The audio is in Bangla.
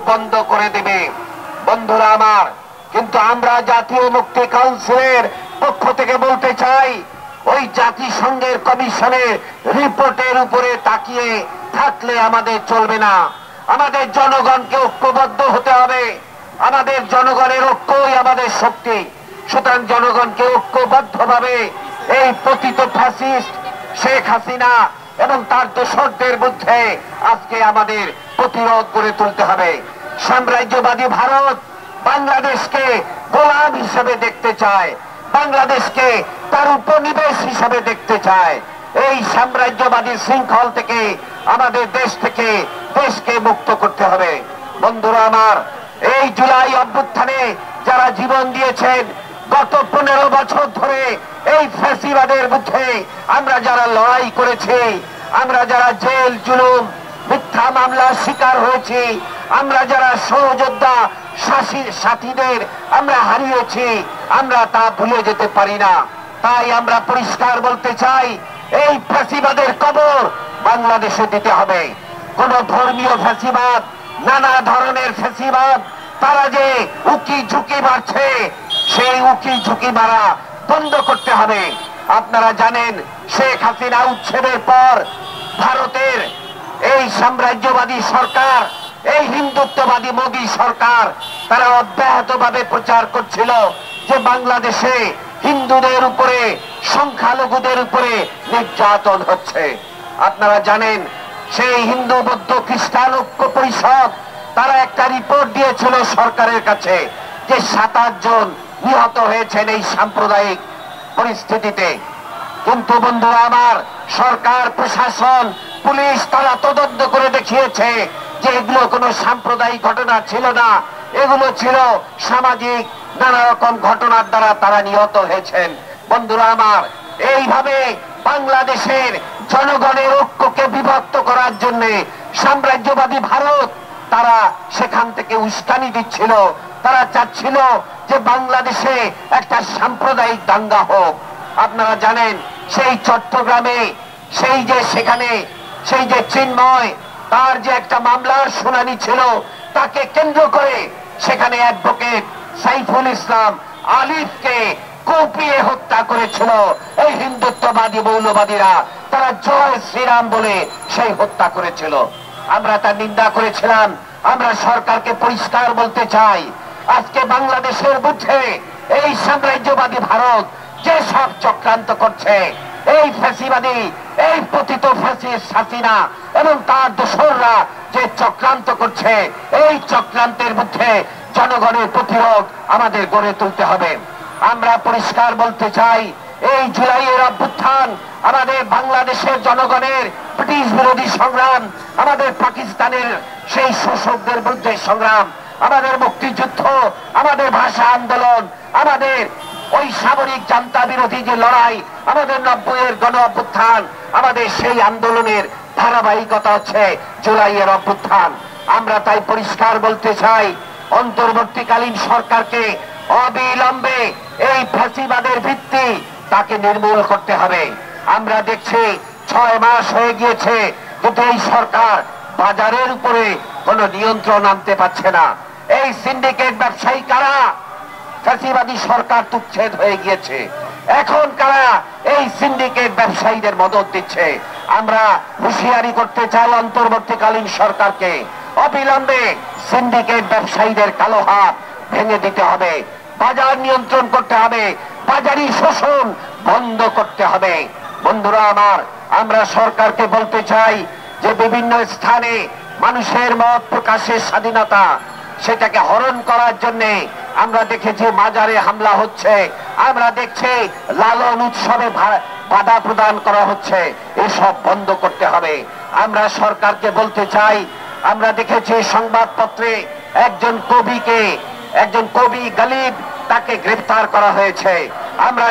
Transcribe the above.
বন্ধ করে দেবে। বন্ধুরা আমার, কিন্তু আমরা জাতীয় মুক্তি কাউন্সিলের পক্ষ থেকে বলতে চাই, ওই জাতিসংঘের কমিশনের রিপোর্টের উপরে তাকিয়ে থাকলে আমাদের চলবে না। আমাদের জনগণকে ঐক্যবদ্ধ হতে হবে। আমাদের জনগণের ঐক্যই আমাদের শক্তি। সুতরাং জনগণকে ঐক্যবদ্ধভাবে এই পতিত ফ্যাসিস্ট শেখ হাসিনা এবং তার দোসরদের বিরুদ্ধে আজকে আমাদের প্রতিরোধ করে তুলতে হবে। সাম্রাজ্যবাদী ভারত বাংলাদেশকে গোলাম হিসেবে দেখতে চায়, বাংলাদেশকে তার উপনিবেশ হিসেবে দেখতে চায়। এই সাম্রাজ্যবাদী শৃঙ্খল থেকে আমাদের দেশকে মুক্ত করতে হবে। বন্ধুরা আমার, এই জুলাই অভ্যুত্থানে যারা জীবন দিয়েছেন, গত 15 বছর ধরে এই ফ্যাসিবাদের বিরুদ্ধে আমরা যারা লড়াই করেছি, আমরা যারা জেল জুলুম মিথ্যা মামলার শিকার হয়েছি, আমরা যারা সহযোদ্ধা সাথীদের আমরা হারিয়েছি, আমরা তা ভুলে যেতে পারি না। তাই আমরা পরিষ্কার বলতে চাই, এই ফ্যাসিবাদের কবর বাংলাদেশে দিতে হবে। কোন ধর্মীয় ফ্যাসিবাদ, নানা ধরনের ফ্যাসিবাদ, তারা যে উকি ঝুঁকি মারছে, সেই উকি ঝুঁকি মারা বন্ধ করতে হবে। আপনারা জানেন, শেখ হাসিনা উচ্ছেদের পর ভারতের এই সাম্রাজ্যবাদী সরকার, এই হিন্দুত্ববাদী মোদী সরকার, তারা অব্যাহতভাবে প্রচার করছিল যে বাংলাদেশে হিন্দুদের উপরে, সংখ্যালঘুদের উপরে নির্যাতন হচ্ছে। আপনারা জানেন, সেই হিন্দু বৌদ্ধ খ্রিস্টান ঐক্য পরিষদ তারা একটা রিপোর্ট দিয়েছিল সরকারের কাছে যে 27 জন নিহত হয়েছেন এই সাম্প্রদায়িক পরিস্থিতিতে। কিন্তু বন্ধুরা আমার, সরকার, প্রশাসন, পুলিশ তারা তদন্ত করে দেখিয়েছে যে এগুলো কোনো সাম্প্রদায়িক ঘটনা ছিল না, এগুলো ছিল সামাজিক নানা রকম ঘটনার দ্বারা তারা নিহত হয়েছেন। বন্ধুরা আমার, এইভাবে বাংলাদেশের জনগণের ঐক্যকে বিভক্ত করার জন্য সাম্রাজ্যবাদী ভারত তারা সেখান থেকে উস্কানি দিচ্ছিল। তারা চাচ্ছিল যে বাংলাদেশে একটা সাম্প্রদায়িক দাঙ্গা হোক। আপনারা জানেন, সেই চট্টগ্রামে সেখানে চিন্ময়, তার যে একটা মামলার শুনানি ছিল, তাকে কেন্দ্র করে সেখানে অ্যাডভোকেট সাইফুল ইসলাম আলিফকে কুপিয়ে হত্যা করেছিল এই হিন্দুত্ববাদী মৌলবাদীরা। তারা জয় শ্রীরাম বলে সেই হত্যা করেছিল। আমরা তার নিন্দা করেছিলাম। আমরা সরকারকে পরিষ্কার বলতে চাই, আজকে বাংলাদেশের বিরুদ্ধে এই সাম্রাজ্যবাদী ভারত যে সব চক্রান্ত করছে, এই ফ্যাসিবাদী, এই পতিত ফ্যাসিস্ট হাসিনা এবং তার দোসররা যে চক্রান্ত করছে, এই চক্রান্তের বিরুদ্ধে জনগণের প্রতিরোধ আমাদের গড়ে তুলতে হবে। আমরা পরিষ্কার বলতে চাই, এই জুলাইয়ের অভ্যুত্থান আমাদের বাংলাদেশের জনগণের ব্রিটিশ বিরোধী সংগ্রাম, আমাদের পাকিস্তানের সেই শোষকদের বিরুদ্ধে সংগ্রাম, আমাদের মুক্তিযুদ্ধ, আমাদের ভাষা আন্দোলন, আমাদের ওই সামরিক জান্তা বিরোধী যে লড়াই, আমাদের 90-এর গণ অভ্যুত্থান, আমাদের সেই আন্দোলনের ধারাবাহিকতা হচ্ছে জুলাইয়ের অভ্যুত্থান। আমরা তাই পরিষ্কার বলতে চাই, অন্তর্বর্তীকালীন সরকারকে অবিলম্বে এই ফ্যাসিবাদের ভিত্তি তাকে নির্মূল করতে হবে। আমরা দেখছি 6 মাস হয়ে গিয়েছে, কিন্তু এই সরকার বাজারের উপরে কোনো নিয়ন্ত্রণ আনতে পারছে না। এই সিন্ডিকেট ব্যবসায়ী কারা? ফ্যাসিবাদী সরকার তুচ্ছেদ হয়ে গিয়েছে, এখন কারা এই সিন্ডিকেট ব্যবসায়ীদের মদত দিচ্ছে? আমরা হুঁশিয়ারি করতে চাই অন্তর্বর্তীকালীন সরকারকে, অবিলম্বে সিন্ডিকেট ব্যবসায়ীদের কালো হাত ভেঙে দিতে হবে, বাজার নিয়ন্ত্রণ করতে হবে, বাজারি শোষণ বন্ধ করতে হবে। বন্ধুরা আমার, আমরা সরকারকে বলতে চাই যে বিভিন্ন স্থানে মানুষের মত প্রকাশের স্বাধীনতা, সেটাকে হরণ করার জন্য আমরা দেখেছি মাজারে হামলা হচ্ছে, আমরা দেখছি লালন উৎসবে বাধা প্রদান করা হচ্ছে। এসব বন্ধ করতে হবে। আমরা সরকারকে বলতে চাই, আমরা দেখেছি সংবাদপত্রে একজন কবি গালিব, তাকে গ্রেফতার করা হয়েছে। আমরা